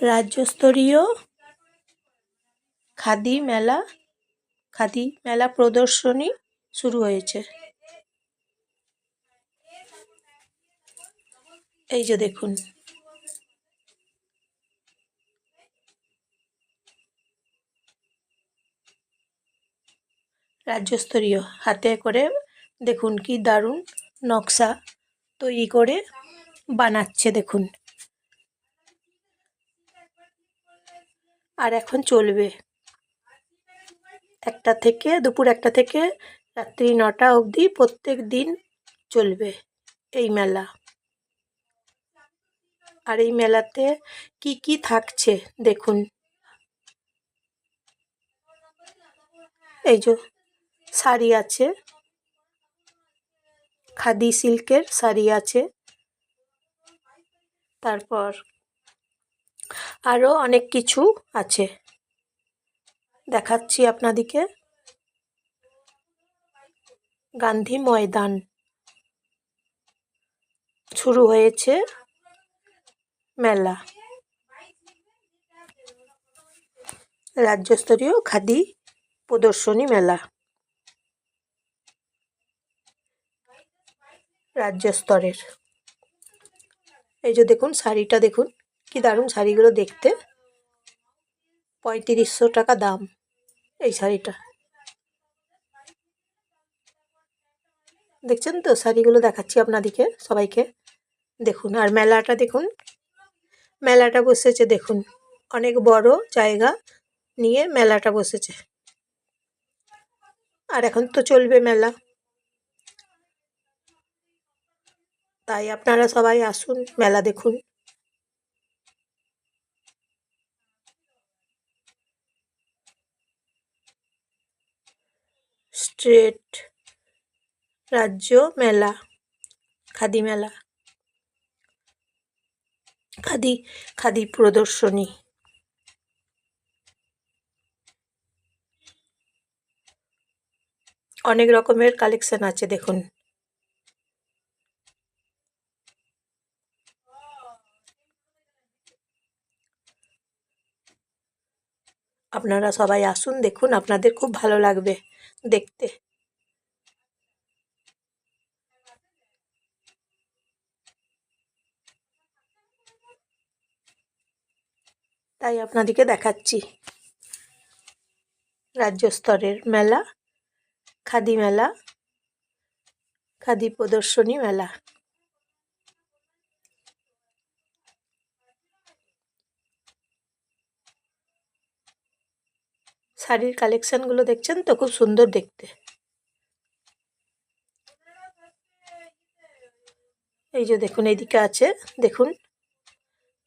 রাজ্যস্তরীয় খাদি মেলা প্রদর্শনী শুরু হয়েছে। এই যে দেখুন, রাজ্যস্তরীয় হাতে করে দেখুন কি দারুণ নকশা তৈরি করে বানাচ্ছে দেখুন। আর এখন চলবে দুপুর 1টা থেকে রাত্রি 9টা অবধি প্রত্যেক দিন চলবে এই মেলা। আর এই মেলাতে কি কি থাকছে দেখুন। এই যে শাড়ি আছে, খাদি সিল্কের শাড়ি আছে, তারপর আরও অনেক কিছু আছে, দেখাচ্ছি আপনাদিকে। গান্ধী ময়দান শুরু হয়েছে মেলা। রাজ্যস্তরীয় খাদি প্রদর্শনী মেলা, রাজ্য স্তরের। এই যে দেখুন শাড়িটা দেখুন কি দারুণ শাড়িগুলো দেখতে। 3500 টাকা দাম এই শাড়িটা। দেখছেন তো শাড়িগুলো দেখাচ্ছি আপনাদিকে সবাইকে দেখুন। আর মেলাটা দেখুন, মেলাটা বসেছে দেখুন, অনেক বড় জায়গা নিয়ে মেলাটা বসেছে। আর এখন তো চলবে মেলা, তাই আপনারা সবাই আসুন মেলা দেখুন। স্টেট রাজ্য মেলা, খাদি মেলা, খাদি প্রদর্শনী। অনেক রকমের কালেকশন আছে দেখুন। আপনারা সবাই আসুন দেখুন, আপনাদের খুব ভালো লাগবে দেখতে। তাই আপনাদেরকে দেখাচ্ছি রাজ্য স্তরের মেলা, খাদি প্রদর্শনী মেলা। শাড়ির কালেকশনগুলো দেখছেন তো, খুব সুন্দর দেখতে। এই যে দেখুন এইদিকে আছে দেখুন,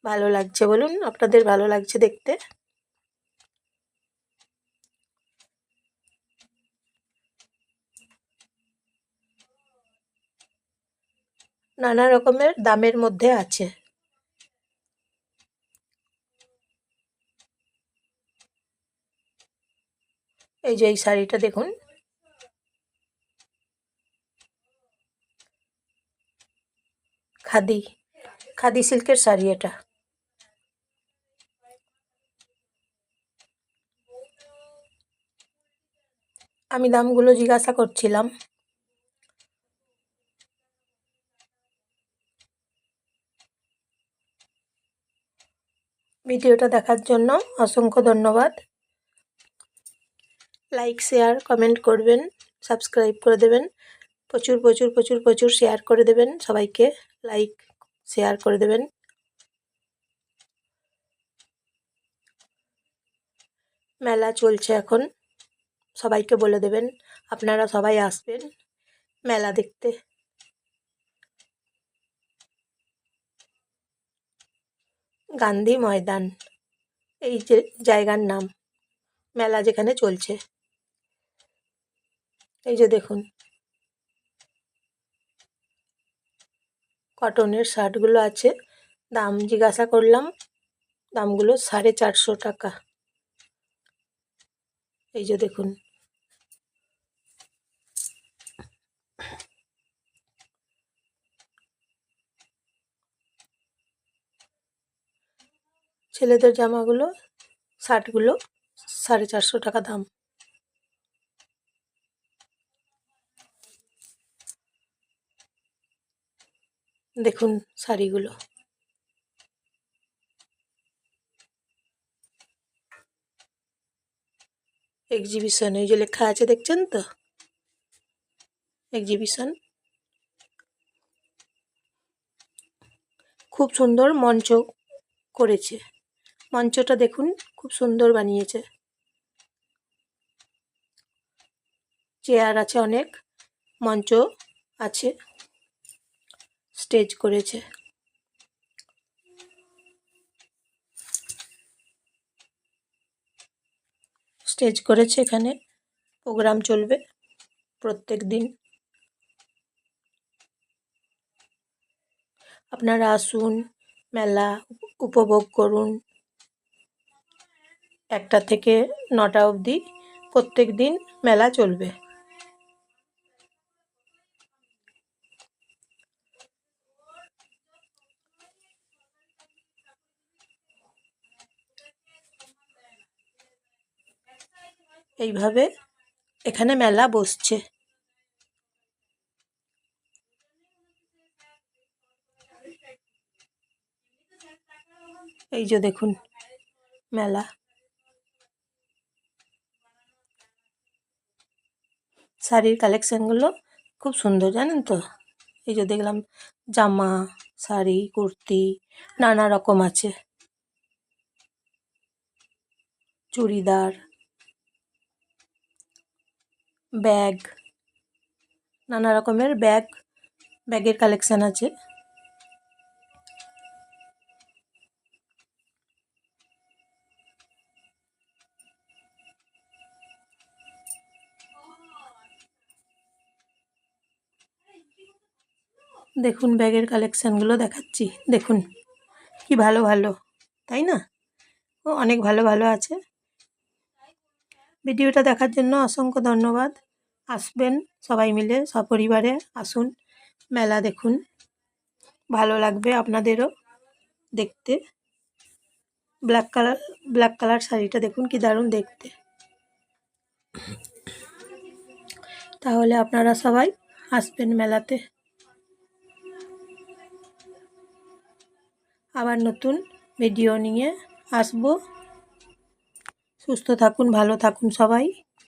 ভালো লাগছে বলুন, আপনাদের ভালো লাগছে দেখতে। নানা রকমের দামের মধ্যে আছে। এই যে এই শাড়িটা দেখুন, খাদি সিল্কের শাড়ি এটা। আমি দামগুলো জিজ্ঞাসা করছিলাম। ভিডিওটা দেখার জন্য অসংখ্য ধন্যবাদ। লাইক শেয়ার কমেন্ট করবেন, সাবস্ক্রাইব করে দেবেন, প্রচুর প্রচুর প্রচুর প্রচুর শেয়ার করে দেবেন, সবাইকে লাইক শেয়ার করে দেবেন। মেলা চলছে এখন, সবাইকে বলে দেবেন আপনারা সবাই আসবেন মেলা দেখতে। গান্ধী ময়দান এই যে জায়গার নাম, মেলা যেখানে চলছে। এই যে দেখুন কটনের শার্টগুলো আছে, দাম জিজ্ঞাসা করলাম, দামগুলো 450 টাকা। এই যে দেখুন ছেলেদের জামাগুলো শার্টগুলো 450 টাকা দাম। দেখুন শাড়িগুলো, এক্সিবিশন, এই যে লেখা আছে দেখছেন তো, এক্সিবিশন। খুব সুন্দর মঞ্চ করেছে, মঞ্চটা দেখুন খুব সুন্দর বানিয়েছে। চেয়ার আছে অনেক, মঞ্চ আছে, স্টেজ করেছে। স্টেজ করেছে, এখানে প্রোগ্রাম চলবে প্রত্যেক দিন। আপনারা আসুন, মেলা উপভোগ করুন। 1টা থেকে 9টা অবধি প্রত্যেক দিন মেলা চলবে। এইভাবে এখানে মেলা বসছে। এই যে দেখুন মেলা, শাড়ির কালেকশানগুলো খুব সুন্দর জানেন তো। এই যে দেখলাম জামা, শাড়ি, কুর্তি নানা রকম আছে, চুড়িদার, ব্যাগ, নানা রকমের ব্যাগের কালেকশান আছে। দেখুন ব্যাগের কালেকশানগুলো দেখাচ্ছি, দেখুন কি ভালো ভালো, তাই না? ও অনেক ভালো ভালো আছে। ভিডিওটা দেখার জন্য অসংখ্য ধন্যবাদ। আসবেন সবাই মিলে, সপরিবারে আসুন, মেলা দেখুন, ভালো লাগবে আপনাদেরও দেখতে। ব্ল্যাক কালার শাড়িটা দেখুন কি দারুণ দেখতে। তাহলে আপনারা সবাই আসবেন মেলাতে। আবার নতুন ভিডিও নিয়ে আসবো। সুস্থ থাকুন, ভালো থাকুন সবাই।